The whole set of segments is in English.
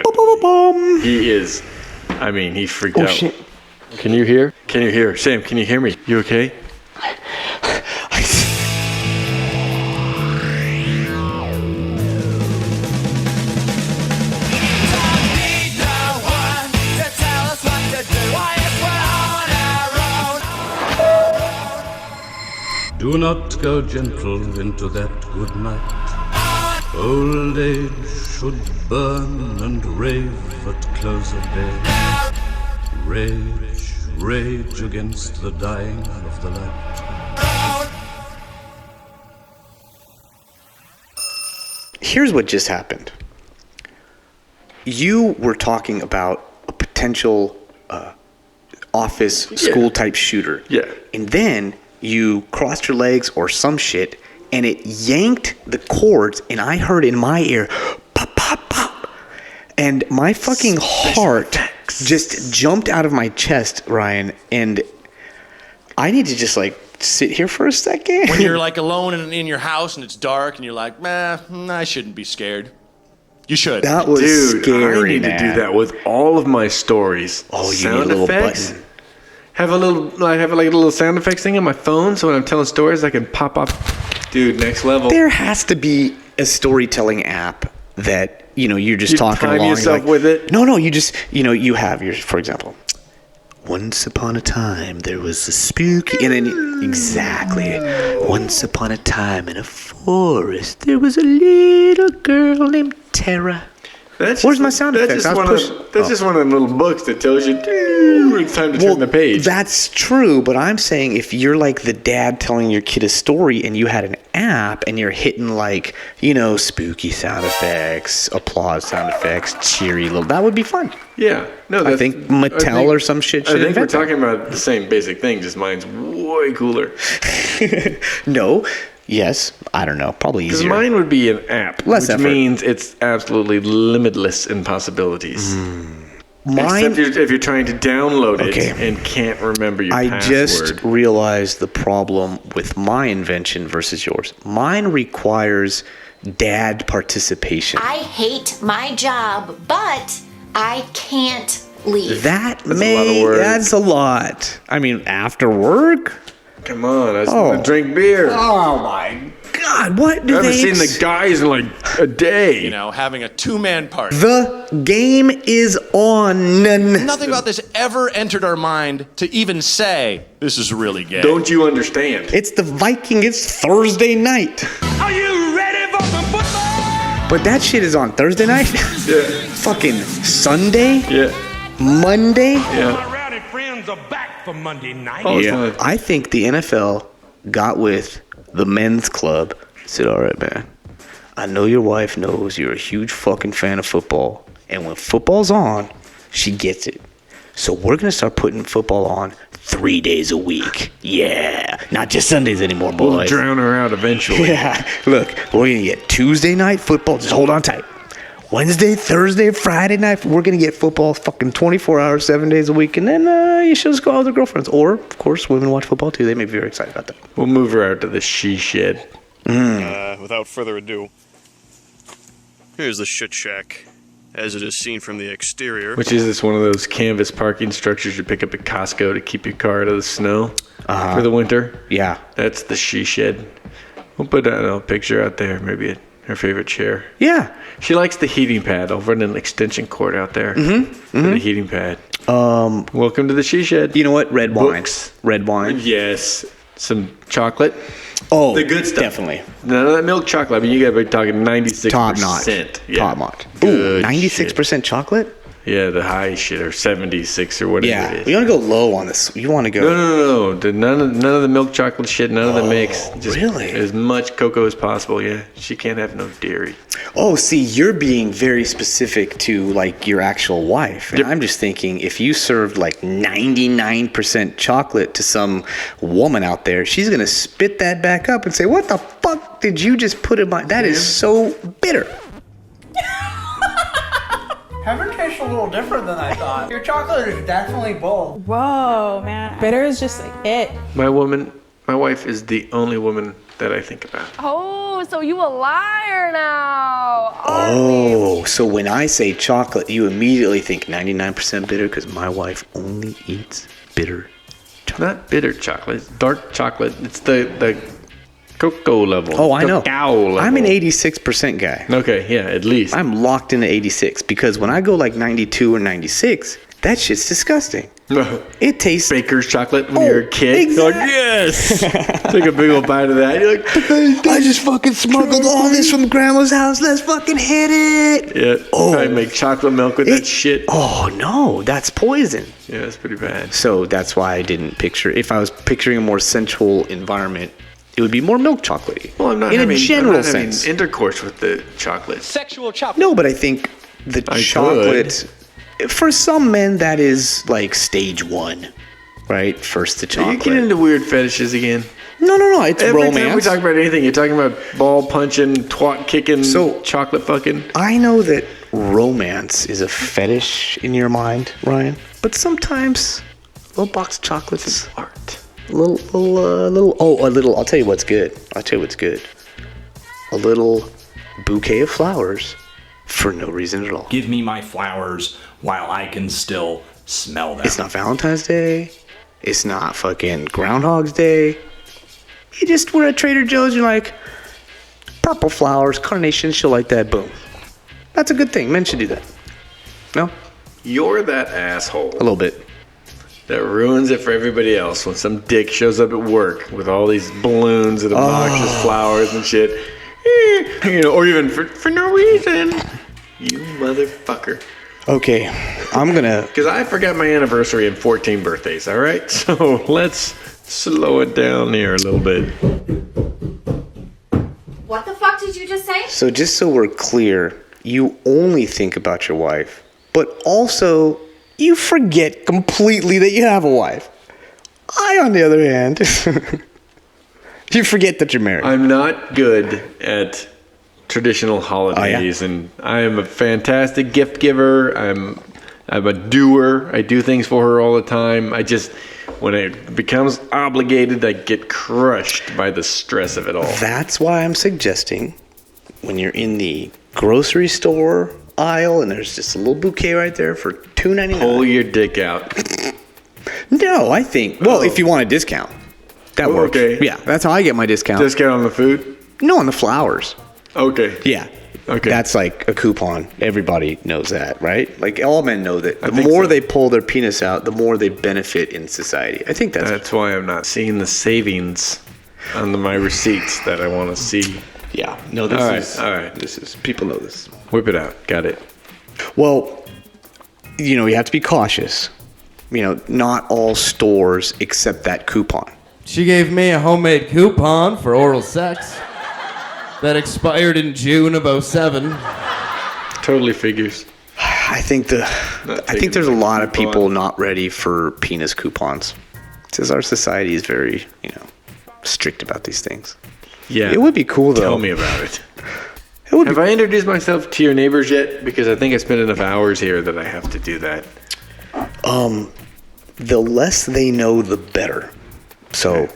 definitely. He is. I mean, he freaked out. Shit. Can you hear? Can you hear? Sam, can you hear me? You okay? Do not go gentle into that good night. Old age should burn and rave at close of day. Rage, rage against the dying of the light. Here's what just happened. You were talking about a potential office school type shooter. Yeah. And then you crossed your legs or some shit, and it yanked the cords, and I heard in my ear, pop, pop, pop. And my fucking heart just jumped out of my chest, Ryan, and I need to just, like, sit here for a second. When you're, like, alone in your house and it's dark and you're like, I shouldn't be scared. You should. That was scary, I need to do that with all of my stories. Oh, you sound need a little effects. button. Have a little sound effects thing on my phone, so when I'm telling stories, I can pop up. Dude, next level. There has to be a storytelling app that, you're just talking time along. yourself with it? No, you just, you have your, for example, once upon a time there was a spooky, and then exactly, once upon a time in a forest there was a little girl named Tara. Where's my sound effects? That's just one of them little books that tells you it's time to turn the page. That's true, but I'm saying if you're like the dad telling your kid a story and you had an app and you're hitting like, spooky sound effects, applause sound effects, cheery little, that would be fun. Yeah. No, I think Mattel or some shit should I think we're invent that. talking about the same basic thing, just mine's way cooler. No. Yes, I don't know. Probably Because easier. mine would be an app, Less which effort. means it's absolutely limitless in possibilities. Mine, Except if you're trying to download it Okay. and can't remember your I password. just realized the problem with my invention versus yours. Mine requires dad participation. I hate my job, but I can't leave. That's a lot of words. That's a lot. I mean, after work? Come on, I just want to drink beer. Oh my God! What do I haven't they? seen the guys in like a day. Having a two-man party. The game is on. Nothing about this ever entered our mind to even say, this is really gay. Don't you understand? It's the Viking. It's Thursday night. Are you ready for some football? But that shit is on Thursday night. Yeah. Fucking Sunday. Yeah. Monday. Yeah. My rowdy friends are back for Monday night. Oh, it's Yeah, fine. I think the NFL got with the men's club. Said, all right, man, I know your wife knows you're a huge fucking fan of football. And when football's on, she gets it. So we're going to start putting football on 3 days a week. Yeah. Not just Sundays anymore, We'll boys. drown her out eventually. Yeah. Look, we're going to get Tuesday night football. Just hold on tight. Wednesday, Thursday, Friday night, we're going to get football fucking 24 hours, 7 days a week. And then you should just go out with their girlfriends. Or, of course, women watch football too. They may be very excited about that. We'll move her out to the she shed. Without further ado, here's the shit shack, as it is seen from the exterior. Which is this one of those canvas parking structures you pick up at Costco to keep your car out of the snow for the winter? Yeah. That's the she shed. We'll put a picture out there, maybe her favorite chair. Yeah. She likes the heating pad. I'll run an extension cord out there for the heating pad. Welcome to the she shed. You know what? Red wine. Books. Red wine. Yes. Some chocolate. Oh, The good stuff. Definitely. None of that milk chocolate. I mean, you got to be talking 96%. Top notch. Yeah. Top notch. Ooh, Good 96% chocolate? Yeah, the high shit, or 76 or whatever Yeah. it is. You want to go low on this. You want to go. No. None of the milk chocolate shit, none of the mix. Just really? as much cocoa as possible, yeah. She can't have no dairy. Oh, see, you're being very specific to like your actual wife. And Yep. I'm just thinking if you served like 99% chocolate to some woman out there, she's going to spit that back up and say, what the fuck did you just put in my... That is so bitter. Heaven tastes a little different than I thought. Your chocolate is definitely bold. Whoa, man. Bitter is just like it. My wife is the only woman that I think about. Oh, Oh, so you a liar now. Oh, so when I say chocolate, you immediately think 99% bitter because my wife only eats bitter chocolate. Not bitter chocolate. It's dark chocolate. It's the cocoa level. Oh, I know. Cacao level. I'm an 86% guy. Okay, yeah, at least. I'm locked into 86 because when I go like 92 or 96, that shit's disgusting. It tastes Baker's chocolate when you're a kid. Exactly. You're like, yes. Take a big old bite of that. You're like, I just fucking smuggled all this from grandma's house. Let's fucking hit it. yeah. Oh. I make chocolate milk with that shit. Oh no, that's poison. Yeah, that's pretty bad. So that's why I didn't picture. If I was picturing a more sensual environment, it would be more milk chocolatey. Well, I'm not in having, a general I'm not having sense. intercourse with the chocolate. Sexual chocolate. No, but I think the I chocolate. For some men, that is like stage 1, right? First the Are you chocolate. getting into weird fetishes again? No. It's Every romance. time we talk about anything, you're talking about ball punching, twat kicking, chocolate fucking. I know that romance is a fetish in your mind, Ryan, but sometimes a little box of chocolates, Art. a little. I'll tell you what's good. A little bouquet of flowers for no reason at all. Give me my flowers while I can still smell them. It's not Valentine's Day. It's not fucking Groundhog's Day. You just were at Trader Joe's, you're like, purple flowers, carnations, shit like that, boom. That's a good thing. Men should do that. No? You're that asshole A little bit. that ruins it for everybody else when some dick shows up at work with all these balloons and obnoxious flowers and shit. You know, or even for no reason. You motherfucker. Okay, I'm gonna... Because I forgot my anniversary and 14 birthdays, all right? So let's slow it down here a little bit. What the fuck did you just say? So just so we're clear, you only think about your wife, but also you forget completely that you have a wife. I, on the other hand, you forget that you're married. I'm not good at traditional holidays, and I am a fantastic gift giver. I'm a doer. I do things for her all the time. I just, when it becomes obligated, I get crushed by the stress of it all. That's why I'm suggesting when you're in the grocery store aisle and there's just a little bouquet right there for $2.99. Pull your dick out. No, I think, well, if you want a discount, that works. Okay. Yeah, that's how I get my discount. Discount on the food? No, on the flowers. Okay. Yeah. Okay. That's like a coupon. Everybody knows that, right? Like all men know that the think more so. they pull their penis out, the more they benefit in society. I think That's why I'm not seeing the savings on my receipts that I want to see. yeah. No, this All right, is all right. This is people know this. Whip it out. Got it. Well, you know, you have to be cautious. You know, not all stores accept that coupon. She gave me a homemade coupon for oral sex that expired in June of 2007. Totally figures. I think there's a lot of people not ready for penis coupons. Because our society is very, strict about these things. Yeah. It would be cool though. Tell me about it. It would Have I introduced myself to your neighbors yet? Because I think I spent enough hours here that I have to do that. The less they know, the better. So,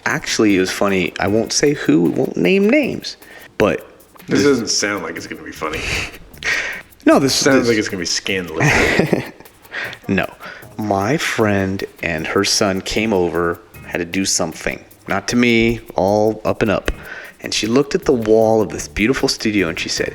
actually, it was funny. I won't say who, won't name names, but This doesn't sound like it's going to be funny. no, this Sounds like it's going to be scandalous. No, my friend and her son came over, had to do something. Not to me, all up and up. And she looked at the wall of this beautiful studio and she said,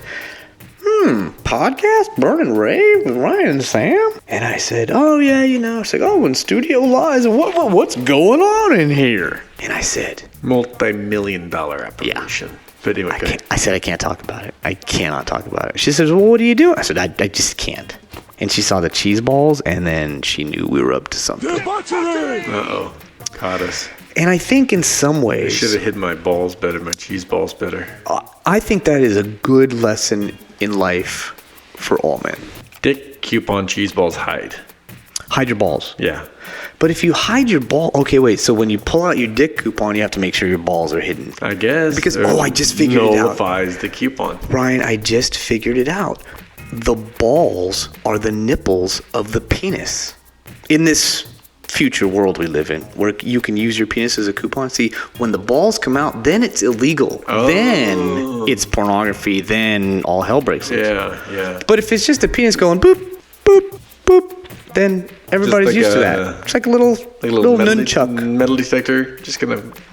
podcast, Burn and Rave with Ryan and Sam? And I said, oh yeah, It's like, oh, in Studio Lies, what's going on in here? And I said, Multi-million-dollar operation. Yeah. But anyway, I said, I can't talk about it. I cannot talk about it. She says, well, what do you do? I said, I just can't. And she saw the cheese balls, and then she knew we were up to something. Uh-oh. Caught us. And I think in some I ways... should have hidden my balls better, my cheese balls better. I think that is a good lesson in life for all men. Dick, coupon, cheese balls, hide. Hide your balls. Yeah. But if you hide your ball... Okay, wait. So when you pull out your dick coupon, you have to make sure your balls are hidden. I guess. Because, I just figured it out. Nullifies the coupon. Ryan, I just figured it out. The balls are the nipples of the penis. In this future world we live in, where you can use your penis as a coupon. See, when the balls come out, then it's illegal. Then it's pornography. Then all hell breaks loose. Yeah. But if it's just a penis going boop, boop, boop, then everybody's used to that. It's like a little nunchuck. Metal detector, just kind of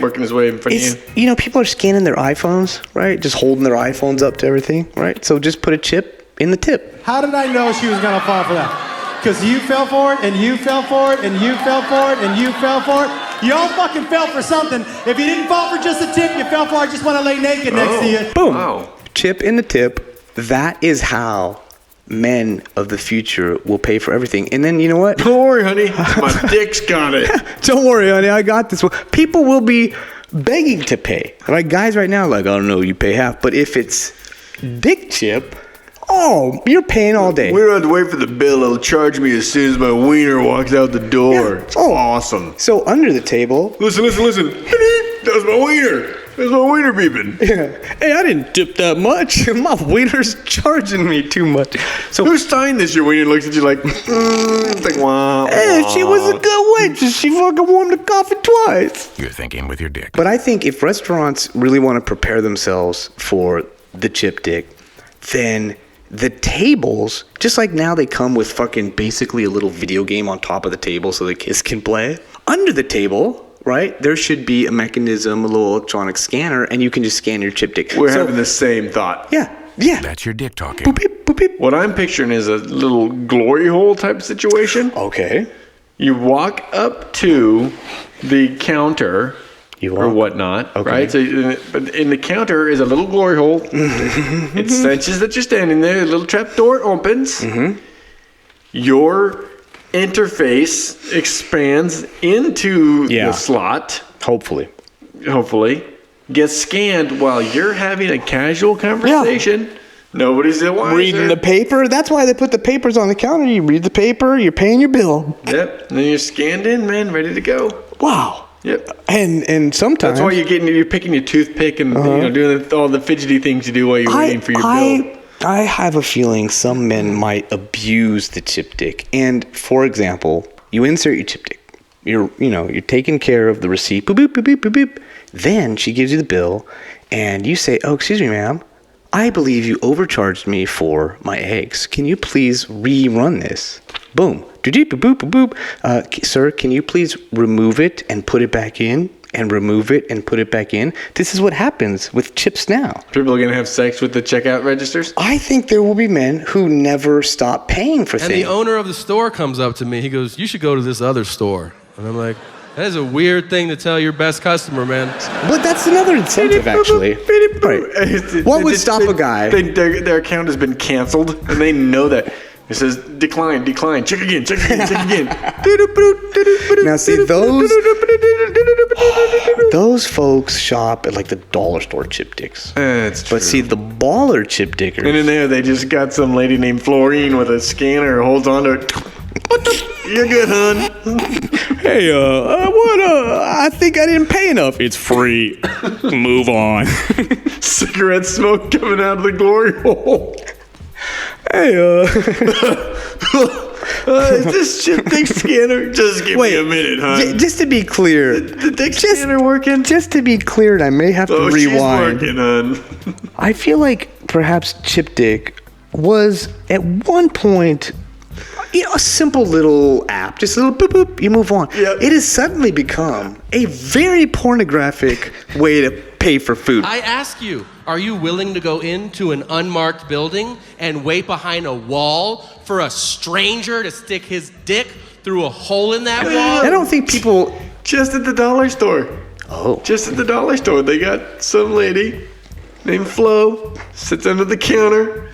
working his way in front of you. You know, people are scanning their iPhones, right? Just holding their iPhones up to everything, right? So just put a chip in the tip. How did I know she was going to fall for that? Because you fell for it, and you fell for it, and you fell for it, and you fell for it. You all fucking fell for something. If you didn't fall for just a tip, you fell for I just want to lay naked next to you. Boom. Wow. Chip in the tip. That is how men of the future will pay for everything. And then, you know what? Don't worry, honey. My dick's got it. Don't worry, honey. I got this one. People will be begging to pay. Like, guys right now, like, I don't know, you pay half. But if it's dick chip... Oh, you're paying all day. We don't have to wait for the bill. It'll charge me as soon as my wiener walks out the door. It's awesome. So under the table... Listen. That was my wiener. That was my wiener beeping. Yeah. Hey, I didn't tip that much. My wiener's charging me too much. So who signed this? Your wiener looks at you like, it's like, wow. Hey, she was a good waitress. She fucking warmed the coffee twice. You're thinking with your dick. But I think if restaurants really want to prepare themselves for the chip dick, then... the tables, just like now they come with fucking basically a little video game on top of the table so the kids can play. Under the table, right, there should be a mechanism, a little electronic scanner, and you can just scan your chip dick. We're having the same thought. Yeah. That's your dick talking. Boop, beep, boop, beep. What I'm picturing is a little glory hole type situation. Okay. You walk up to the counter... or whatnot, okay. Right? So, but in the counter is a little glory hole. It senses that you're standing there. A little trap door opens. Mm-hmm. Your interface expands into the slot. Hopefully. Gets scanned while you're having a casual conversation. Yeah. Nobody's the wiser. Reading the paper. That's why they put the papers on the counter. You read the paper. You're paying your bill. Yep. And then you're scanned in, man, ready to go. Wow. Yep. And sometimes that's why you're picking your toothpick and doing all the fidgety things you do while you're waiting for your bill. I have a feeling some men might abuse the chip dick. And for example, you insert your chip dick. You're taking care of the receipt. Boop, boop, boop, boop, boop, boop. Then she gives you the bill, and you say, "Oh, excuse me, ma'am. I believe you overcharged me for my eggs. Can you please rerun this?" Boom. Sir, can you please remove it and put it back in? And remove it and put it back in? This is what happens with chips now. People are going to have sex with the checkout registers? I think there will be men who never stop paying for things. And the owner of the store comes up to me. He goes, "You should go to this other store." And I'm like, that is a weird thing to tell your best customer, man. But that's another incentive, actually. Right. What would stop a guy? Their account has been canceled, and they know that. It says, decline, check again. Now, see, those folks shop at, like, the dollar store chip dicks. That's true. But see, the baller chip dickers. And in there, they just got some lady named Florine with a scanner holds on to it. You're good, hon. Hey, I think I didn't pay enough. It's free. Move on. Cigarette smoke coming out of the glory hole. Hey, is this chip dick scanner? Just give me a minute, hon. Just to be clear. The dick scanner working? Just to be clear, and I may have to rewind. She's working, hon. I feel like perhaps chip dick was at one point... a simple little app, just a little boop, boop, you move on. Yep. It has suddenly become a very pornographic way to pay for food. I ask you, are you willing to go into an unmarked building and wait behind a wall for a stranger to stick his dick through a hole in that wall? I don't think people... Just at the dollar store. Oh. Just at the dollar store. They got some lady named Flo, sits under the counter.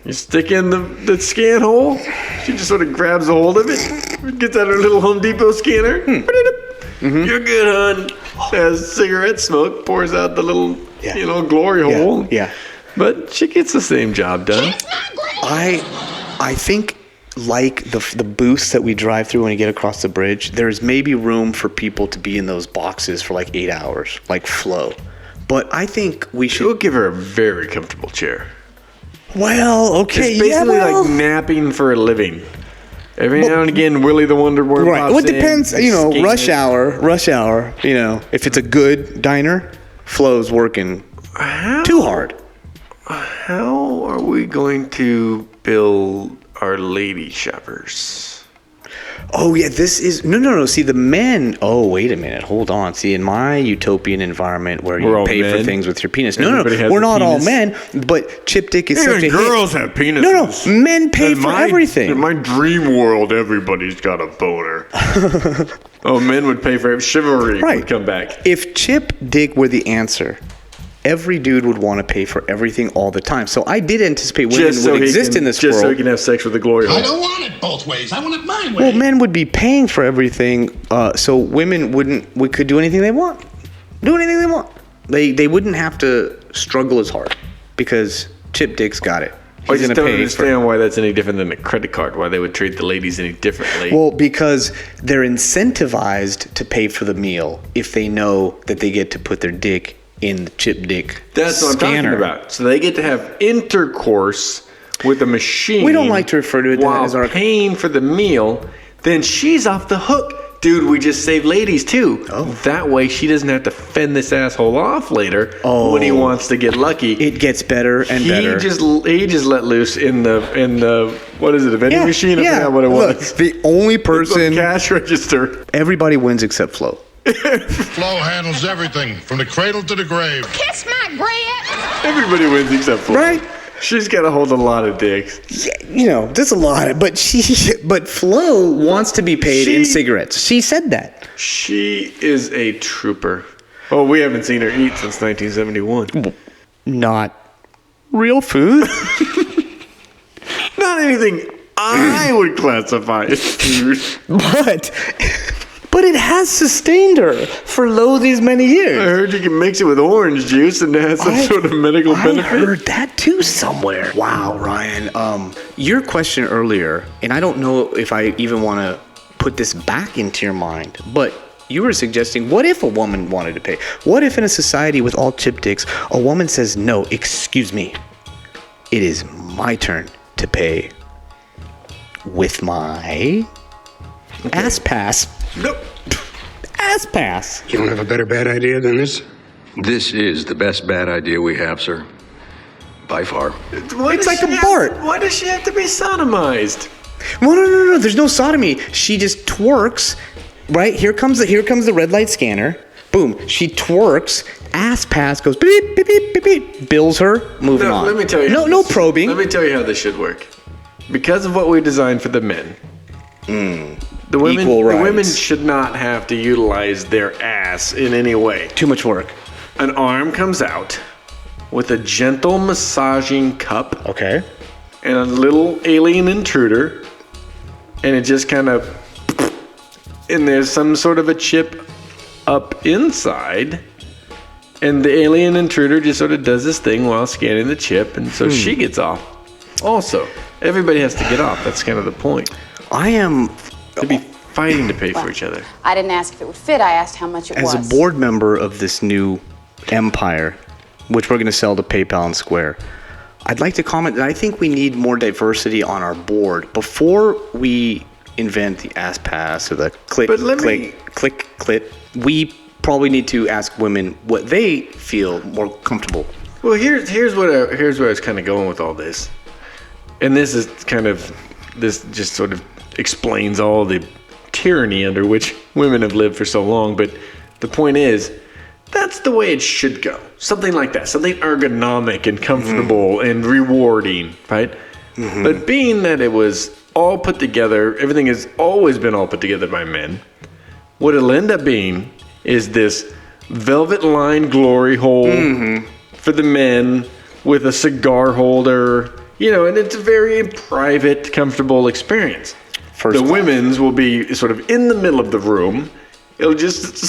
You stick in the scan hole. She just sort of grabs a hold of it, gets out her little Home Depot scanner. You're good, hon. As cigarette smoke pours out the little, glory hole. Yeah. But she gets the same job done. I think, like the booths that we drive through when you get across the bridge, there's maybe room for people to be in those boxes for like 8 hours, like Flo. But I think we should... We'll give her a very comfortable chair. Well, okay, it's basically like napping for a living. Every now and again, Willie the Wonder Worm Right. pops Well, it depends. in, You know, skating rush it. hour. You know, if it's a good diner, Flo's working too hard. How are we going to build our lady shoppers? Oh yeah, this is no. See, the men. Oh, wait a minute. Hold on. See, in my utopian environment where We're you all pay for men? things with your penis. Everybody has We're a not all penis? men. But chip dick is Even such a girls hit. have penises. No. Men pay In for everything. In my dream world, everybody's got a boner. Oh, men would pay for it. Chivalry would come back. If chip dick were the answer, every dude would want to pay for everything all the time. So I did anticipate women would exist in this just so he world. can have sex with the glory hole. I don't want it both ways. I want it my way. Well, men would be paying for everything, so women we could do anything they want. Do anything they want. They wouldn't have to struggle as hard because chip dick's got it. I just gonna don't pay understand why that's any different than a credit card. Why they would treat the ladies any differently. Well, because they're incentivized to pay for the meal if they know that they get to put their dick in the chip dick That's what I'm scanner. talking about. So they get to have intercourse with a machine. We don't like to refer to it while as our paying for the meal. Then she's off the hook. Dude, we just save ladies too. Oh. That way she doesn't have to fend this asshole off later when he wants to get lucky. It gets better and better. He just let loose in the what is it, a vending machine? I forgot what it was. Look, the only person cash register. Everybody wins except Flo. Flo handles everything from the cradle to the grave. Kiss my bread. Everybody wins except Flo. Right? She's got to hold a lot of dicks. Yeah, you know, there's a lot, but Flo wants to be paid in cigarettes. She said that. She is a trooper. Oh, we haven't seen her eat since 1971. Not real food. Not anything I would classify as food. But it has sustained her for these many years. I heard you can mix it with orange juice and it has some sort of medical benefit. I heard that too somewhere. Wow, Ryan. Your question earlier, and I don't know if I even want to put this back into your mind, but you were suggesting, what if a woman wanted to pay? What if in a society with all chip dicks, a woman says, no, excuse me, it is my turn to pay with my ass pass. Nope. Ass pass. You don't have a better bad idea than this? This is the best bad idea we have, sir. By far. It's like a Bart. Why does she have to be sodomized? No. There's no sodomy. She just twerks. Right? Here comes the red light scanner. Boom. She twerks. Ass pass goes beep, beep, beep, beep, beep. Bills her. Moving on. Let me tell you. No probing. Let me tell you how this should work. Because of what we designed for the men. The women should not have to utilize their ass in any way. Too much work. An arm comes out with a gentle massaging cup. Okay. And a little alien intruder. And it just kind of... And there's some sort of a chip up inside. And the alien intruder just sort of does this thing while scanning the chip. And so she gets off. Also, everybody has to get off. That's kind of the point. I am... To be fighting to pay for each other. I didn't ask if it would fit. I asked how much it was. As a board member of this new empire, which we're going to sell to PayPal and Square, I'd like to comment that I think we need more diversity on our board before we invent the ass pass or the click. We probably need to ask women what they feel more comfortable. Well, here's where I was kind of going with all this, and this just sort of explains all the tyranny under which women have lived for so long. But the point is, that's the way it should go. Something like that. Something ergonomic and comfortable and rewarding, right? But being that it was all put together, everything has always been all put together by men, what it'll end up being is this velvet-lined glory hole for the men with a cigar holder, and it's a very private, comfortable experience. The women's will be sort of in the middle of the room. It'll just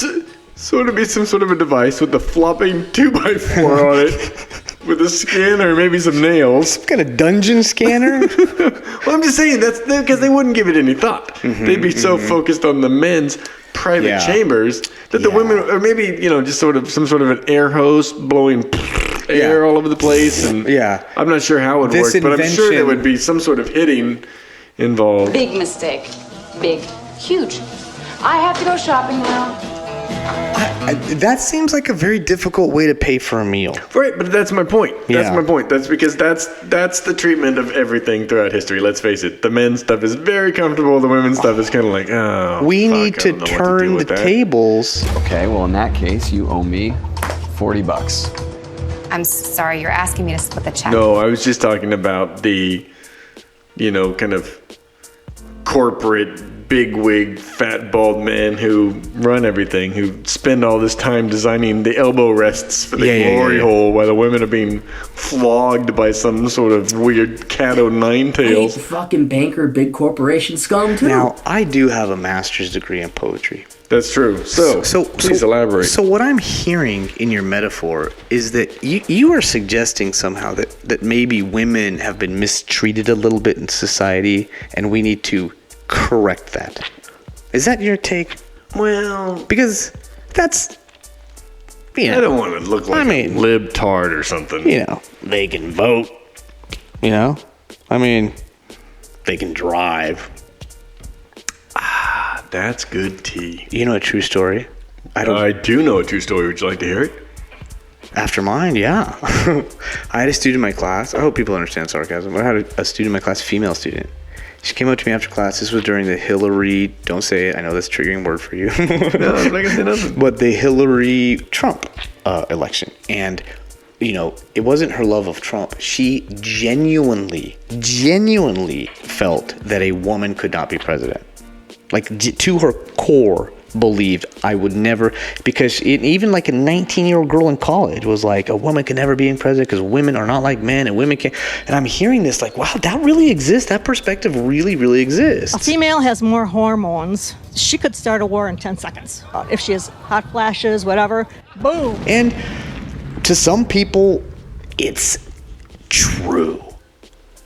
sort of be some sort of a device with a flopping 2x4 on it, with a scanner, maybe some nails. Some kind of dungeon scanner? Well, I'm just saying that's because they wouldn't give it any thought. They'd be so focused on the men's private chambers that the women, or maybe just sort of some sort of an air hose blowing air all over the place. And I'm not sure how it would work, but I'm sure there would be some sort of hitting. involved. Big mistake. Big. Huge. I have to go shopping now. That seems like a very difficult way to pay for a meal. Right, but that's my point. That's Yeah. my point. That's because that's the treatment of everything throughout history. Let's face it. The men's stuff is very comfortable. The women's stuff is kind of like, oh, We fuck, need I to don't know what do turn with the that. tables. Okay, well, in that case, you owe me $40. I'm sorry, you're asking me to split the check. No, I was just talking about the, kind of corporate bigwig fat bald men who run everything, who spend all this time designing the elbow rests for the glory hole while the women are being flogged by some sort of weird cat o' nine tails. Fucking banker, big corporation scum too. Now, I do have a master's degree in poetry. That's true. So please elaborate. So what I'm hearing in your metaphor is that you are suggesting somehow that maybe women have been mistreated a little bit in society and we need to correct that. Is that your take? Well, because that's... I don't want to look like a libtard or something. They can vote. They can drive. That's good tea. You know a true story? I do know a true story. Would you like to hear it? After mine, yeah. I had a student in my class. I hope people understand sarcasm. I had a student in my class, female student. She came up to me after class. This was during the Hillary, don't say it, I know that's a triggering word for you. No, I'm not gonna say nothing. But the Hillary Trump election. And, it wasn't her love of Trump. She genuinely felt that a woman could not be president. Like, to her core, believed I would never, because even like a 19-year-old girl in college was like, a woman can never be in president because women are not like men and women can't. And I'm hearing this like, wow, that really exists. That perspective really, really exists. A female has more hormones. She could start a war in 10 seconds. If she has hot flashes, whatever, boom. And to some people, it's true.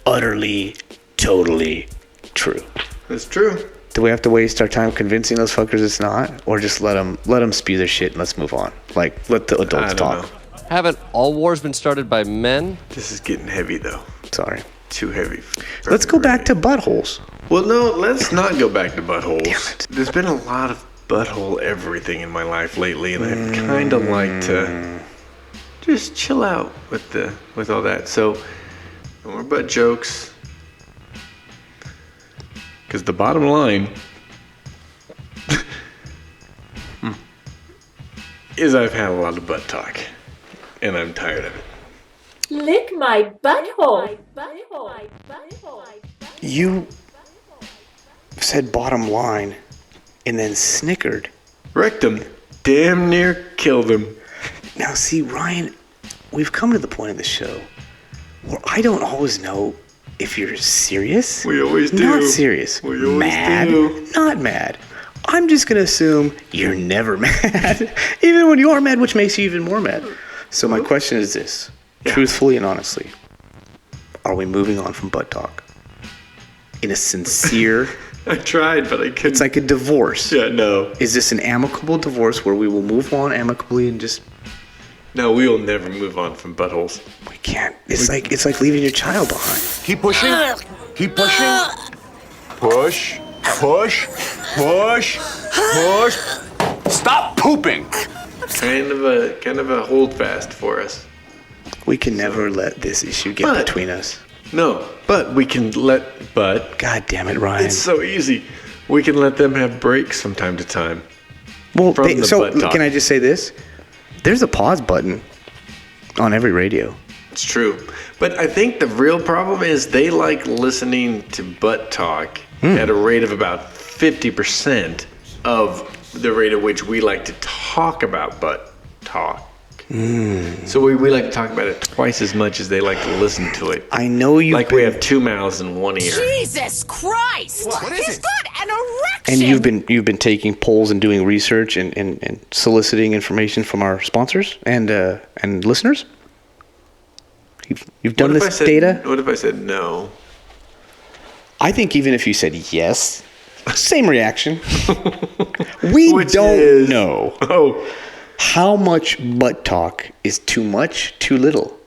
Utterly, totally true. It's true. Do we have to waste our time convincing those fuckers it's not? Or just let them spew their shit and let's move on? Like, let the adults talk. Haven't all wars been started by men? This is getting heavy, though. Sorry. Too heavy. Let's go back to buttholes. Well, no, let's not go back to buttholes. There's been a lot of butthole everything in my life lately, and I'd kind of like to just chill out with all that. So, no more butt jokes. Because the bottom line is I've had a lot of butt talk, and I'm tired of it. Lick my butthole. You said bottom line and then snickered. Wrecked him. Damn near killed him. Now, see, Ryan, we've come to the point of the show where I don't always know if you're serious. We always do. Not serious. We always mad. do. Not mad. I'm just going to assume you're never mad. Even when you are mad, which makes you even more mad. So my question is this. Truthfully and honestly. Are we moving on from butt talk? In a sincere... I tried, but I couldn't. It's like a divorce. Yeah, no. Is this an amicable divorce where we will move on amicably and just... No, we will never move on from buttholes. We can't. It's like leaving your child behind. Keep pushing. Keep pushing. Push. Push. Push. Push. Stop pooping. Kind of a hold fast for us. We can never let this issue get between us. No, but we can God damn it, Ryan. It's so easy. We can let them have breaks from time to time. Well, butt talk. Can I just say this? There's a pause button on every radio. It's true. But I think the real problem is they like listening to butt talk at a rate of about 50% of the rate at which we like to talk about butt talk. So we like to talk about it twice as much as they like to listen to it. I know you we have two mouths and one ear. Jesus Christ! What is He's it? got an erection! And you've been taking polls and doing research and soliciting information from our sponsors and listeners? You've done this data? What if I said no? I think even if you said yes, same reaction. We don't know how much butt talk is too much, too little.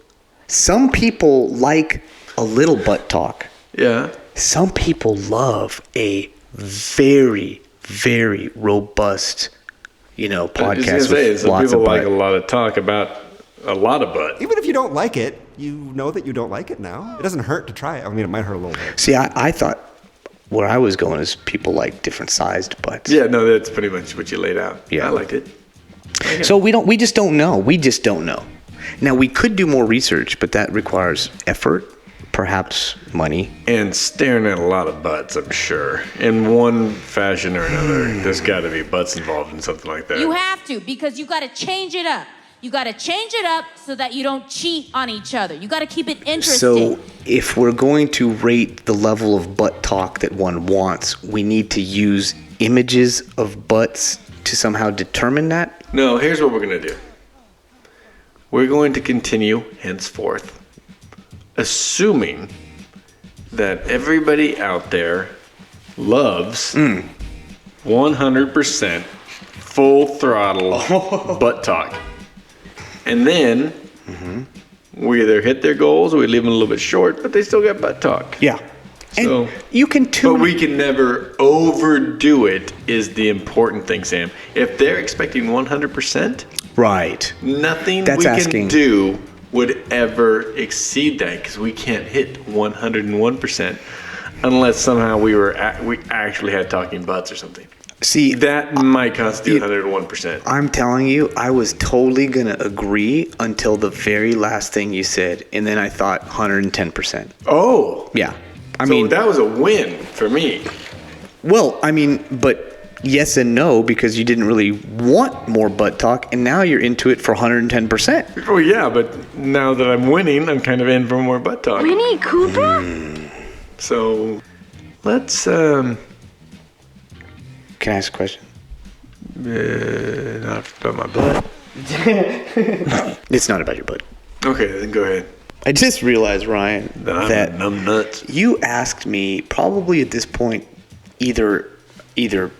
Some people like a little butt talk. Yeah. some people love a very, very robust, podcast with lots people of like butt. a lot of talk about a lot of butt. Even if you don't like it, you know that you don't like it now. It doesn't hurt to try it. I mean, it might hurt a little bit. See, I thought where I was going is people like different sized butts. Yeah, no, that's pretty much what you laid out. Yeah. I liked it. So we just don't know. We just don't know. Now, we could do more research, but that requires effort, perhaps money. And staring at a lot of butts, I'm sure. In one fashion or another, there's got to be butts involved in something like that. You have to, because you got to change it up. You got to change it up so that you don't cheat on each other. You got to keep it interesting. So if we're going to rate the level of butt talk that one wants, we need to use images of butts to somehow determine that? No, here's what we're going to do. We're going to continue henceforth, assuming that everybody out there loves 100% full throttle butt talk. And then we either hit their goals or we leave them a little bit short, but they still got butt talk. Yeah. So you can but we can never overdo it is the important thing, Sam. If they're expecting 100%, right, nothing That's we asking. can do would ever exceed that because we can't hit 101% unless somehow we actually had talking butts or something. See, that might constitute 101%. I'm telling you, I was totally going to agree until the very last thing you said, and then I thought 110%. Oh. Yeah. I So mean, that was a win for me. well, I mean, but yes and no, because you didn't really want more butt talk, and now you're into it for 110%. Oh, yeah, but now that I'm winning, I'm kind of in for more butt talk. Winnie Cooper? So let's, Can I ask a question? not about my butt. It's not about your butt. Okay, then go ahead. I just realized, Ryan, I'm that numb nuts. You asked me probably at this point either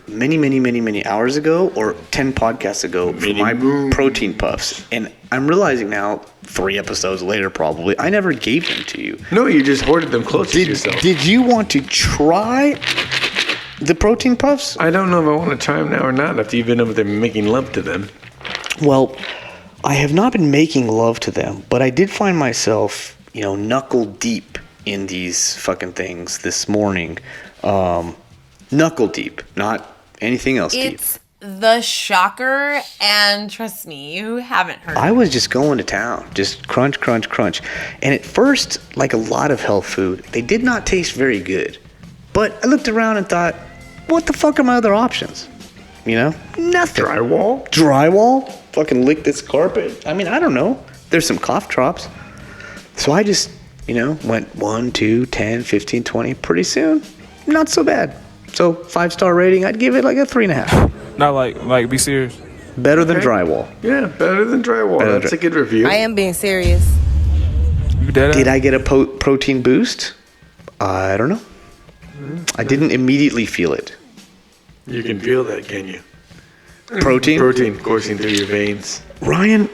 many hours ago or 10 podcasts ago for my protein puffs. And I'm realizing now, 3 episodes later probably, I never gave them to you. No, you just hoarded them close to yourself. Did you want to try the protein puffs? I don't know if I want to try them now or not after you've been over there making love to them. Well, I have not been making love to them, but I did find myself, knuckle deep in these fucking things this morning. Knuckle deep, not anything else deep. It's the shocker, and trust me, you haven't heard I was just going to town, just crunch, crunch, crunch. And at first, like a lot of health food, they did not taste very good. But I looked around and thought, what the fuck are my other options? Nothing. Drywall? Fucking lick this carpet? I mean, I don't know. There's some cough drops. So I just, went 1, 2, 10, 15, 20. Pretty soon, not so bad. So 5-star rating, I'd give it like a 3.5. Not like be serious. Better than drywall. Yeah, better than drywall. That's a good review. I am being serious. Did I get a protein boost? I don't know. I didn't immediately feel it. You can feel that, can you? Protein? Protein coursing through your veins. Ryan,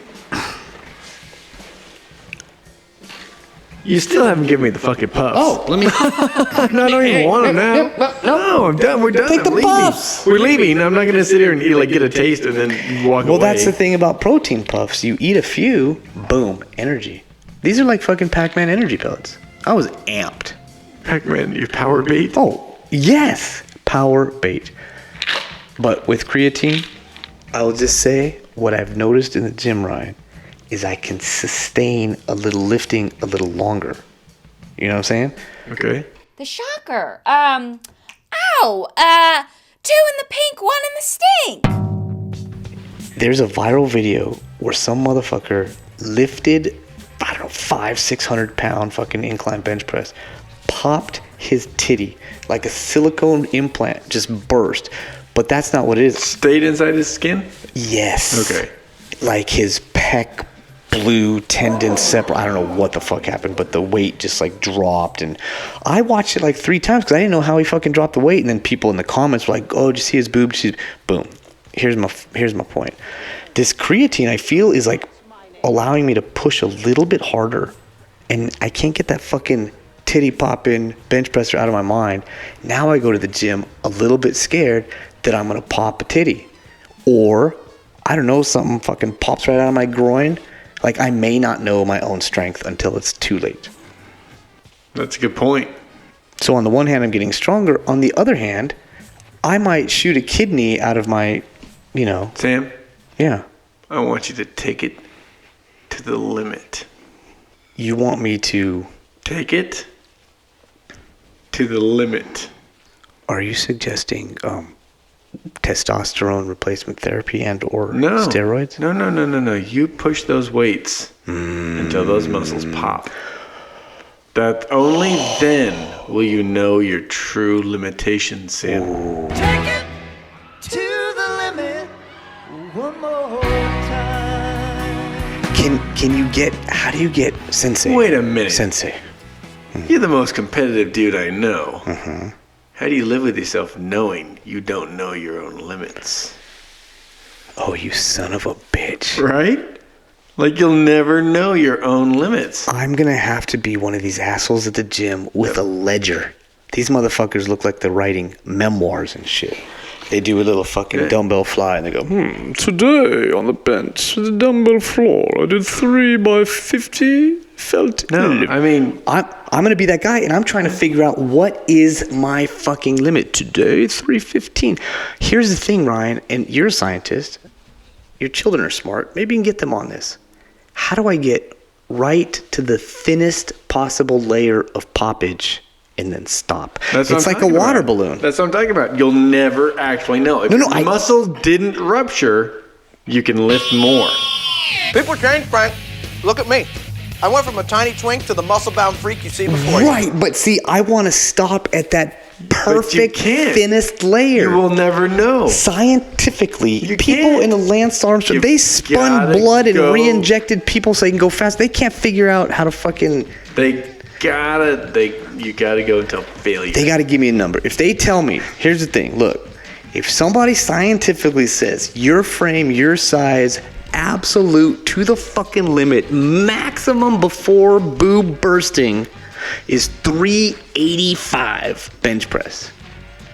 you still haven't given me the fucking puffs. Oh, let me. I don't even want them now. No, I'm done. We're done. Take the I'm leaving. puffs. We're leaving. I'm not going to sit here and get a taste and then walk away. Well, that's the thing about protein puffs. You eat a few, boom, energy. These are like fucking Pac-Man energy pellets. I was amped. Pac-Man, you power bait? Oh, yes, power bait. But with creatine, I'll just say what I've noticed in the gym, Ryan, is I can sustain a little lifting a little longer. You know what I'm saying? Okay. The shocker. Ow. 2 in the pink, 1 in the stink. There's a viral video where some motherfucker lifted, 500-600 pound fucking incline bench press, popped his titty like a silicone implant, just burst. But that's not what it is. Stayed inside his skin? Yes. Okay. Like his pec blue tendon separate. I don't know what the fuck happened, but the weight just like dropped. And I watched it like 3 times because I didn't know how he fucking dropped the weight. And then people in the comments were like, "Oh, did you see his boob?" Boom. Here's my point. This creatine, I feel, is like allowing me to push a little bit harder, and I can't get that fucking titty popping bench presser out of my mind. Now I go to the gym a little bit scared that I'm going to pop a titty. Or, I don't know, something fucking pops right out of my groin. Like, I may not know my own strength until it's too late. That's a good point. So on the one hand, I'm getting stronger. On the other hand, I might shoot a kidney out of my, Sam? Yeah. I want you to take it to the limit. You want me to... Take it to the limit. Are you suggesting testosterone replacement therapy and or steroids? No. You push those weights until those muscles pop. That only then will you know your true limitations, Sam. Ooh. Take it to the limit one more time. How do you get sensei? Wait a minute. Sensei. You're the most competitive dude I know. Mm-hmm. How do you live with yourself knowing you don't know your own limits? Oh, you son of a bitch. Right? Like you'll never know your own limits. I'm going to have to be one of these assholes at the gym with a ledger. These motherfuckers look like they're writing memoirs and shit. They do a little fucking dumbbell fly and they go, today on the bench, the dumbbell floor, I did 3 by 50, felt I mean, I'm going to be that guy and I'm trying to figure out what is my fucking limit. Today, 315. Here's the thing, Ryan, and you're a scientist. Your children are smart. Maybe you can get them on this. How do I get right to the thinnest possible layer of poppage and then stop? It's like a water balloon. That's what I'm talking about. You'll never actually know. If your muscle didn't rupture, you can lift more. People change, Frank. Look at me. I went from a tiny twink to the muscle-bound freak you see before Right, you. but see, I want to stop at that perfect thinnest layer. You will never know. Scientifically, people in the Lance Armstrong, they spun blood and re-injected people so they can go fast. They can't figure out how to fucking... You gotta go until failure. They gotta give me a number. If they tell me, here's the thing, look, if somebody scientifically says your frame, your size, absolute to the fucking limit, maximum before boob bursting is 385 bench press.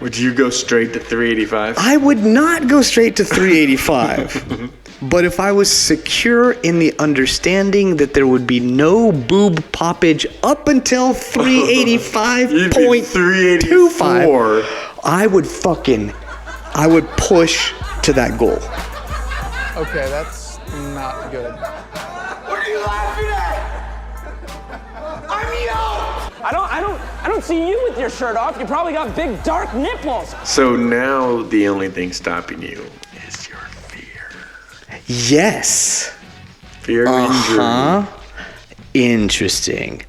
Would you go straight to 385? I would not go straight to 385. But if I was secure in the understanding that there would be no boob poppage up until 385.25, I would push to that goal. Okay, that's not good. What are you laughing at? I'm young! I don't see you with your shirt off. You probably got big dark nipples. So now the only thing stopping you is your fear. Yes. Fear of injury. Interesting.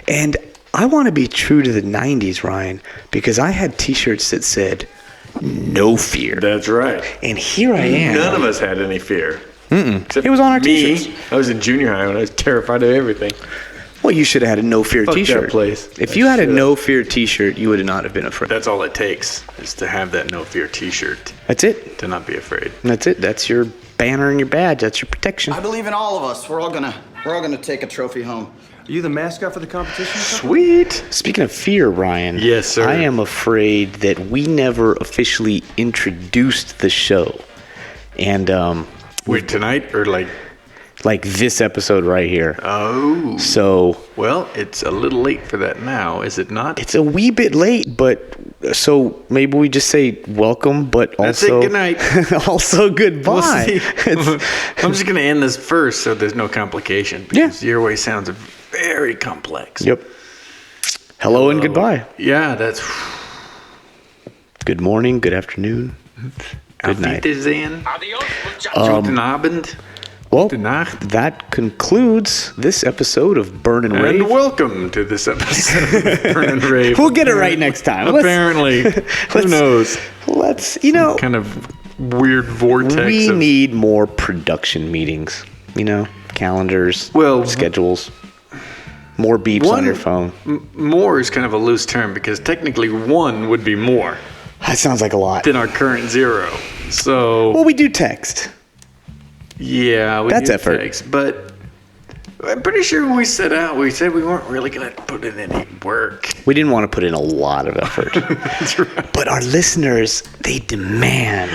And I want to be true to the 90s, Ryan, because I had t-shirts that said, no fear. That's right. And here I am. None of us had any fear. It was on our t-shirts. I was in junior high when I was terrified of everything. Well, you should have had a no fear t-shirt. That place. If you had a no fear t-shirt, you would not have been afraid. That's all it takes, is to have that no fear t-shirt. That's it. To not be afraid. That's it. That's your banner and your badge. That's your protection. I believe in all of us. We're all gonna take a trophy home. Are you the mascot for the competition? Sweet. Speaking of fear, Ryan. Yes, sir. I am afraid that we never officially introduced the show. And wait, tonight or like this episode right here. Oh. So. Well, it's a little late for that now, is it not? It's a wee bit late, but so maybe we just say welcome, but That's also. It, good night. Also goodbye. I'm just going to end this first so there's no complication. Because your way sounds very complex. Yep. Hello and goodbye. Yeah, that's. Good morning, good afternoon, good night. Guten Abend. Well, that concludes this episode of Burn and Rave. And welcome to this episode of Burn and Rave. We'll get it right next time. Apparently. Who knows? Let's, kind of weird vortex. We need more production meetings, calendars, schedules, more beeps on your phone. More is kind of a loose term because technically one would be more. That sounds like a lot. Than our current 0. So. Well, we do text. Yeah, that's effort. Text, but I'm pretty sure when we set out, we said we weren't really going to put in any work. We didn't want to put in a lot of effort. That's right. But our listeners, they demand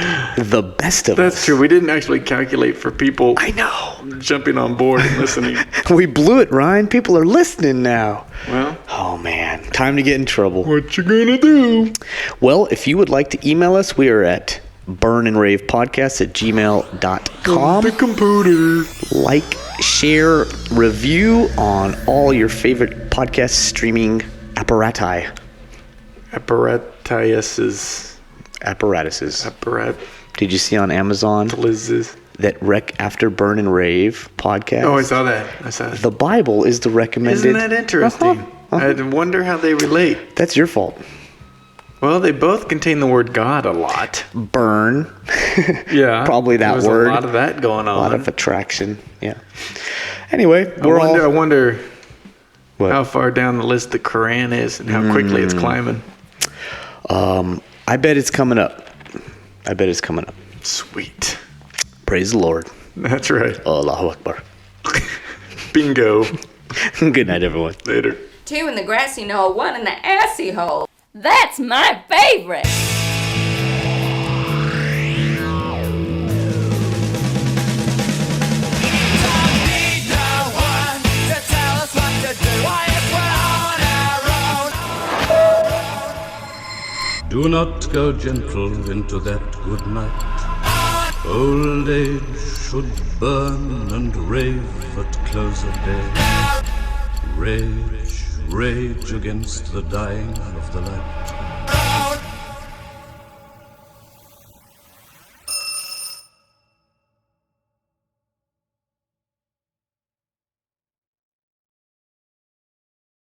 the best of us. That's true. We didn't actually calculate for people. I know. Jumping on board and listening. We blew it, Ryan. People are listening now. Well. Oh, man. Time to get in trouble. What you gonna do? Well, if you would like to email us, we are at burnandravepodcast@gmail.com. The computer. Like, share, review on all your favorite podcast streaming apparatuses. Did you see on Amazon that Rec After Burn and Rave podcast? Oh, I saw that. The Bible is the recommended. Isn't that interesting? I wonder how they relate. That's your fault. Well, they both contain the word God a lot. Burn. Yeah. Probably that There's word. a lot of that going on. A lot of attraction. Yeah. Anyway, I wonder how far down the list the Quran is and how quickly it's climbing. I bet it's coming up. Sweet. Praise the Lord. That's right. Allahu Akbar. Bingo. Good night, everyone. Later. 2 in the grassy knoll, 1 in the assy hole. That's my favorite. Do not go gentle into that good night. Old age should burn and rave at close of day. Rage against the dying of the light.